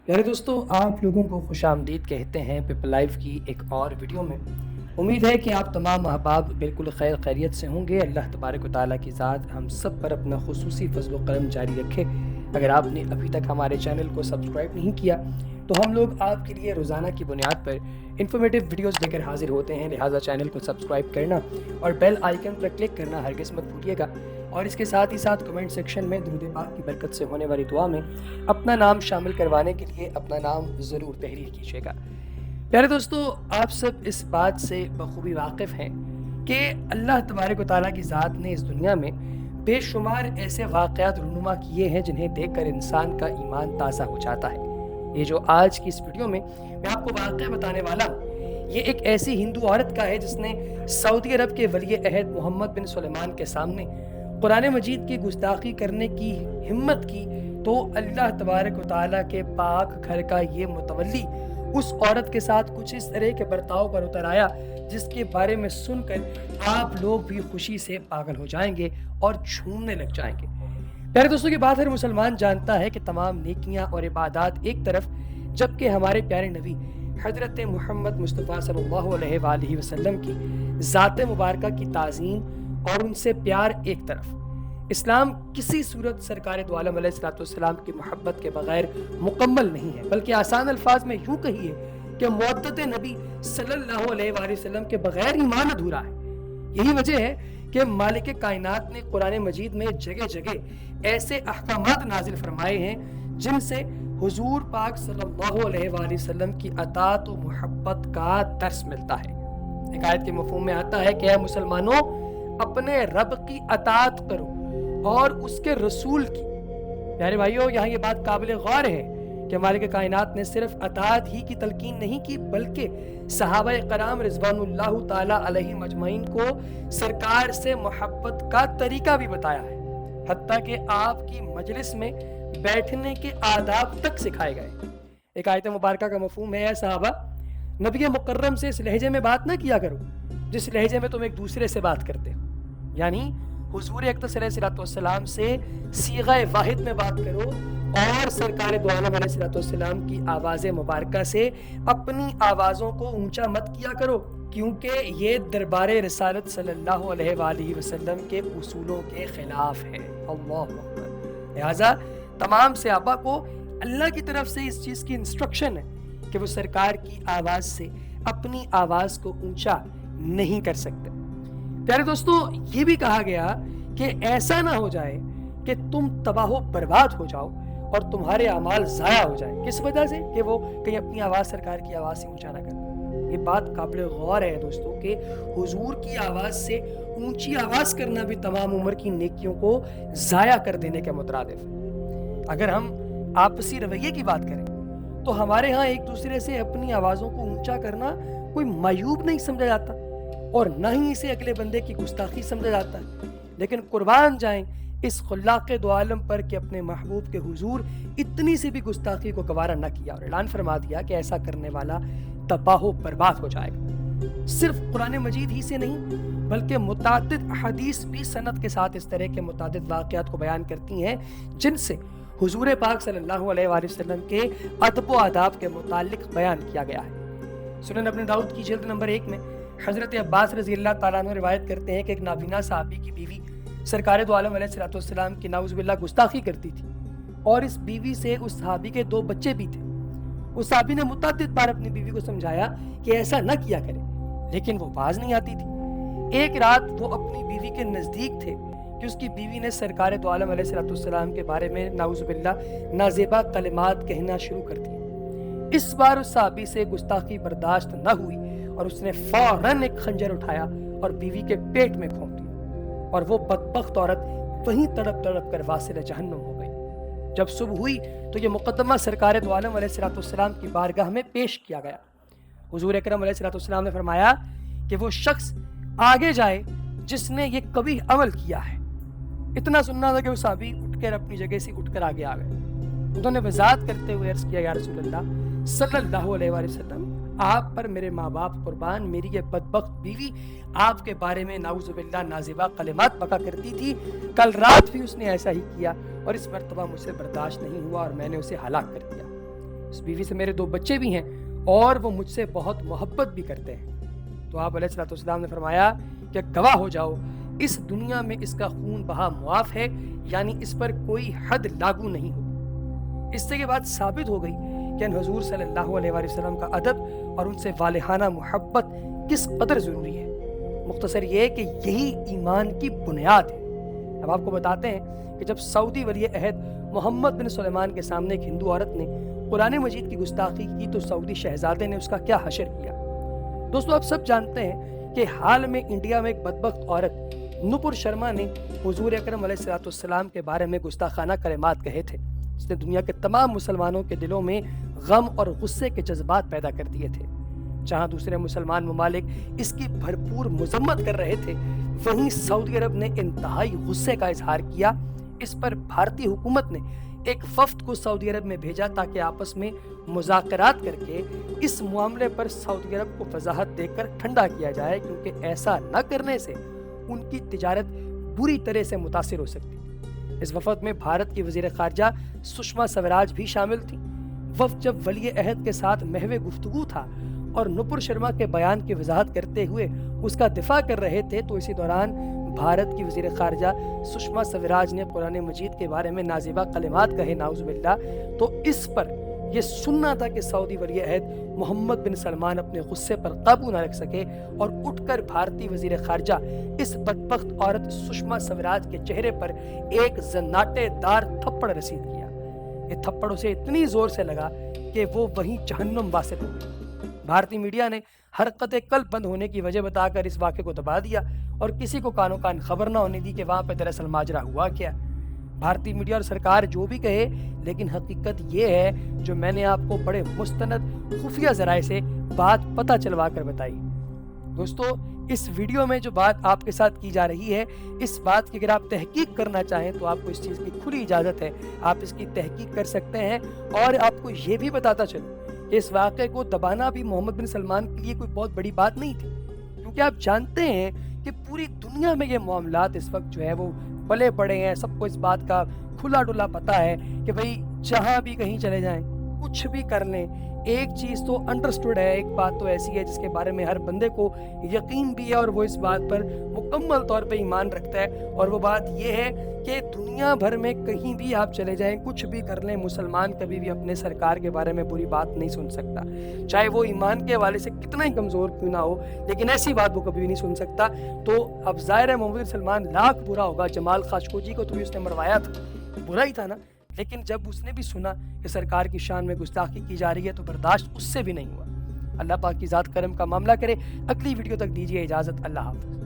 پیارے دوستو، آپ لوگوں کو خوش آمدید کہتے ہیں پیپل لائف کی ایک اور ویڈیو میں۔ امید ہے کہ آپ تمام احباب بالکل خیر خیریت سے ہوں گے۔ اللہ تبارک و تعالیٰ کی ذات ہم سب پر اپنا خصوصی فضل و کرم جاری رکھے۔ اگر آپ نے ابھی تک ہمارے چینل کو سبسکرائب نہیں کیا تو ہم لوگ آپ کے لیے روزانہ کی بنیاد پر انفارمیٹیو ویڈیوز لے کر حاضر ہوتے ہیں، لہٰذا چینل کو سبسکرائب کرنا اور بیل آئیکن پر کلک کرنا ہرگز مت بھولیے گا، اور اس کے ساتھ ہی ساتھ کمنٹ سیکشن میں درود پاک کی برکت سے ہونے والی دعا میں اپنا نام شامل کروانے کے لیے اپنا نام ضرور تحریر کیجیے گا۔ پیارے دوستو، آپ سب اس بات سے بخوبی واقف ہیں کہ اللہ تبارک و تعالیٰ کی ذات نے اس دنیا میں بے شمار ایسے واقعات رونما کیے ہیں جنہیں دیکھ کر انسان کا ایمان تازہ ہو جاتا ہے۔ یہ جو آج کی اس ویڈیو میں آپ کو واقعہ بتانے والا ہوں، یہ ایک ایسی ہندو عورت کا ہے جس نے سعودی عرب کے ولی عہد محمد بن سلیمان کے سامنے قرآن مجید کی گستاخی کرنے کی ہمت کی تو اللہ تبارک و تعالیٰ کے پاک گھر کا یہ متولی اس عورت کے ساتھ کچھ اس طرح کے برتاؤ پر اتر آیا جس کے بارے میں سن کر آپ لوگ بھی خوشی سے پاگل ہو جائیں گے اور جھومنے لگ جائیں گے۔ پیارے دوستوں، کی بات ہر مسلمان جانتا ہے کہ تمام نیکیاں اور عبادات ایک طرف، جبکہ ہمارے پیارے نبی حضرت محمد مصطفیٰ صلی اللہ علیہ وآلہ وسلم کی ذات مبارکہ کی تعظیم اور ان سے پیار ایک طرف۔ اسلام کسی صورت سرکار دو عالم علیہ السلام کی محبت کے بغیر مکمل نہیں ہے، بلکہ آسان الفاظ میں یوں کہیے کہ معدت نبی صلی اللہ علیہ وآلہ وسلم کے بغیر ایمان ادھورا ہے۔ یہی وجہ ہے کہ مالک کائنات نے قرآن مجید میں جگہ جگہ ایسے احکامات نازل فرمائے ہیں جن سے حضور پاک صلی اللہ علیہ وآلہ وسلم کی اطاعت و محبت کا درس ملتا ہے۔ ایک آیت کے مفہوم میں آتا ہے کہ اے مسلمانوں، اپنے رب کی اطاعت کرو اور اس کے رسول کی۔ پیارے بھائیو، یہاں یہ بات قابل غور ہے کہ مالک کائنات نے صرف اطاعت ہی کی تلقین نہیں کی، بلکہ صحابہ کرام رضوان اللہ تعالی علیہم اجمعین کو سرکار سے محبت کا طریقہ بھی بتایا ہے، حتیٰ کہ آپ کی مجلس میں بیٹھنے کے آداب تک سکھائے گئے۔ ایک آیت مبارکہ کا مفہوم ہے، اے صحابہ، نبی مکرم سے اس لہجے میں بات نہ کیا کرو جس لہجے میں تم ایک دوسرے سے بات کرتے ہو، یعنی حضور اقدس علیہ السلام سے صیغہ واحد میں بات کرو، اور سرکار دو عالم علیہ السلام کی آواز مبارکہ سے اپنی آوازوں کو اونچا مت کیا کرو، کیونکہ یہ دربار رسالت صلی اللہ علیہ وآلہ وسلم کے اصولوں کے خلاف ہے۔ اللہ اکبر۔ لہٰذا تمام صحابہ کو اللہ کی طرف سے اس چیز کی انسٹرکشن ہے کہ وہ سرکار کی آواز سے اپنی آواز کو اونچا نہیں کر سکتے۔ پیارے دوستو، یہ بھی کہا گیا کہ ایسا نہ ہو جائے کہ تم تباہ و برباد ہو جاؤ اور تمہارے اعمال ضائع ہو جائیں۔ کس وجہ سے؟ کہ وہ کہیں اپنی آواز سرکار کی آواز سے اونچا نہ کریں۔ یہ بات قابل غور ہے دوستو کہ حضور کی آواز سے اونچی آواز کرنا بھی تمام عمر کی نیکیوں کو ضائع کر دینے کے مترادف ہے۔ اگر ہم آپسی رویے کی بات کریں تو ہمارے ہاں ایک دوسرے سے اپنی آوازوں کو اونچا کرنا کوئی معیوب نہیں سمجھا جاتا، اور نہ ہی اسے اگلے بندے کی گستاخی سمجھا جاتا ہے، لیکن قربان جائیں اس خلاق دو عالم پر کہ اپنے محبوب کے حضور اتنی سی بھی گستاخی کو گوارا نہ کیا اور اعلان فرما دیا کہ ایسا کرنے والا تباہ و برباد ہو جائے گا۔ صرف قرآن مجید ہی سے نہیں بلکہ متعدد احادیث بھی سند کے ساتھ اس طرح کے متعدد واقعات کو بیان کرتی ہیں جن سے حضور پاک صلی اللہ علیہ وآلہ وسلم کے ادب و آداب کے متعلق بیان کیا گیا ہے۔ سنن ابن داؤد کی جلد نمبر 1 میں حضرت عباس رضی اللہ تعالیٰ عنہ روایت کرتے ہیں کہ ایک نابینا صحابی کی بیوی سرکار دو عالم علیہ السلام کی نعوذ باللہ گستاخی کرتی تھی، اور اس بیوی سے اس صحابی کے 2 بچے بھی تھے۔ اس صحابی نے متعدد بار اپنی بیوی کو سمجھایا کہ ایسا نہ کیا کرے، لیکن وہ باز نہیں آتی تھی۔ ایک رات وہ اپنی بیوی کے نزدیک تھے کہ اس کی بیوی نے سرکار دو عالم علیہ السلام کے بارے میں نعوذ باللہ نازیبا کلمات کہنا شروع کر دیے۔ اس بار اس صحابی سے گستاخی برداشت نہ ہوئی اور اس نے فوراً ایک خنجر اٹھایا اور بیوی کے پیٹ میں گھونپ دیا، اور وہ بدبخت عورت وہیں تڑپ تڑپ کر واصل جہنم ہو گئی۔ جب صبح ہوئی تو یہ مقدمہ سرکار دو عالم علیہ السلام کی بارگاہ میں پیش کیا گیا۔ حضور اکرم علیہ السلام نے فرمایا کہ وہ شخص آگے جائے جس نے یہ کبھی عمل کیا ہے۔ اتنا سننا تھا کہ وہ صحابی اٹھ کر اپنی جگہ سے اٹھ کر آگے آ گئے۔ انہوں نے وضاحت کرتے ہوئے عرض کیا، یا رسول اللہ صلی اللہ علیہ وآلہ وسلم، آپ پر میرے ماں باپ قربان، میری یہ بدبخت بیوی آپ کے بارے میں نعوذ باللہ نازیبا کلمات بکا کرتی تھی، کل رات بھی اس نے ایسا ہی کیا، اور اس مرتبہ مجھ سے برداشت نہیں ہوا اور میں نے اسے ہلاک کر دیا۔ اس بیوی سے میرے 2 بچے بھی ہیں اور وہ مجھ سے بہت محبت بھی کرتے ہیں۔ تو آپ علیہ الصلوۃ والسلام نے فرمایا کہ گواہ ہو جاؤ اس دنیا میں اس کا خون بہا معاف ہے، یعنی اس پر کوئی حد لاگو نہیں ہوگی۔ اس سے یہ بات ثابت ہو گئی کہ حضور صلی اللہ علیہ وآلہ وسلم کا ادب اور ان سے والہانہ محبت کس قدر ضروری ہے۔ مختصر یہ کہ یہی ایمان کی بنیاد ہے۔ اب آپ کو بتاتے ہیں کہ جب سعودی ولی عہد محمد بن سلیمان کے سامنے ایک ہندو عورت نے قرآن مجید کی گستاخی کی تو سعودی شہزادے نے اس کا کیا حشر کیا۔ دوستو آپ سب جانتے ہیں کہ حال میں انڈیا میں ایک بدبخت عورت نپر شرما نے حضور اکرم علیہ الصلوۃ والسلام کے بارے میں گستاخانہ کلمات کہے تھے، جس نے دنیا کے تمام مسلمانوں کے دلوں میں غم اور غصے کے جذبات پیدا کر دیے تھے۔ جہاں دوسرے مسلمان ممالک اس کی بھرپور مذمت کر رہے تھے، وہیں سعودی عرب نے انتہائی غصے کا اظہار کیا۔ اس پر بھارتی حکومت نے ایک وفد کو سعودی عرب میں بھیجا تاکہ آپس میں مذاکرات کر کے اس معاملے پر سعودی عرب کو وضاحت دے کر ٹھنڈا کیا جائے، کیونکہ ایسا نہ کرنے سے ان کی تجارت بری طرح سے متاثر ہو سکتی۔ اس وفد میں بھارت کی وزیر خارجہ سشما سوراج بھی شامل تھی۔ وفد جب ولی عہد کے ساتھ محو گفتگو تھا اور نپر شرما کے بیان کی وضاحت کرتے ہوئے اس کا دفاع کر رہے تھے، تو اسی دوران بھارت کی وزیر خارجہ سشما سوراج نے قرآن مجید کے بارے میں نازیبہ کلمات کہے، نعوذ باللہ۔ تو اس پر یہ سننا تھا کہ سعودی ولی عہد محمد بن سلمان اپنے غصے پر قابو نہ رکھ سکے اور اٹھ کر بھارتی وزیر خارجہ اس بدبخت عورت سشما سوراج کے چہرے پر ایک زناٹے دار تھپڑ رسید کیا۔ یہ تھپڑ اسے اتنی زور سے لگا کہ وہ وہیں جہنم واصل ہو گئی۔ بھارتی میڈیا نے حرکت قلب بند ہونے کی وجہ بتا کر اس واقعے کو دبا دیا اور کسی کو کانوں کان خبر نہ ہونے دی کہ وہاں پہ دراصل ماجرا ہوا کیا۔ بھارتی میڈیا اور سرکار جو بھی کہے، لیکن حقیقت یہ ہے جو میں نے آپ کو بڑے مستند خفیہ ذرائع سے بات پتہ چلوا کر بتائی۔ دوستو اس ویڈیو میں جو بات آپ کے ساتھ کی جا رہی ہے، اس بات کی اگر آپ تحقیق کرنا چاہیں تو آپ کو اس چیز کی کھلی اجازت ہے، آپ اس کی تحقیق کر سکتے ہیں۔ اور آپ کو یہ بھی بتاتا چلوں کہ اس واقعے کو دبانا بھی محمد بن سلمان کے لیے کوئی بہت بڑی بات نہیں تھی، کیونکہ آپ جانتے ہیں کہ پوری دنیا میں یہ معاملات اس وقت جو ہے وہ پلے پڑے ہیں۔ سب کو اس بات کا کھلا ڈلا پتہ ہے کہ بھئی جہاں بھی کہیں چلے جائیں، کچھ بھی کر لیں، ایک چیز تو انڈرسٹوڈ ہے، ایک بات تو ایسی ہے جس کے بارے میں ہر بندے کو یقین بھی ہے اور وہ اس بات پر مکمل طور پہ ایمان رکھتا ہے، اور وہ بات یہ ہے کہ دنیا بھر میں کہیں بھی آپ چلے جائیں، کچھ بھی کر لیں، مسلمان کبھی بھی اپنے سرکار کے بارے میں بری بات نہیں سن سکتا، چاہے وہ ایمان کے حوالے سے کتنا ہی کمزور کیوں نہ ہو، لیکن ایسی بات وہ کبھی بھی نہیں سن سکتا۔ تو اب ظاہر ہے محمد بن سلمان لاکھ برا ہوگا، جمال خاشقجی کو تو بھی اس نے مروایا تھا، برا ہی تھا نا، لیکن جب اس نے بھی سنا کہ سرکار کی شان میں گستاخی کی جا رہی ہے تو برداشت اس سے بھی نہیں ہوا۔ اللہ پاک کی ذات کرم کا معاملہ کرے۔ اگلی ویڈیو تک دیجیے اجازت، اللہ حافظ۔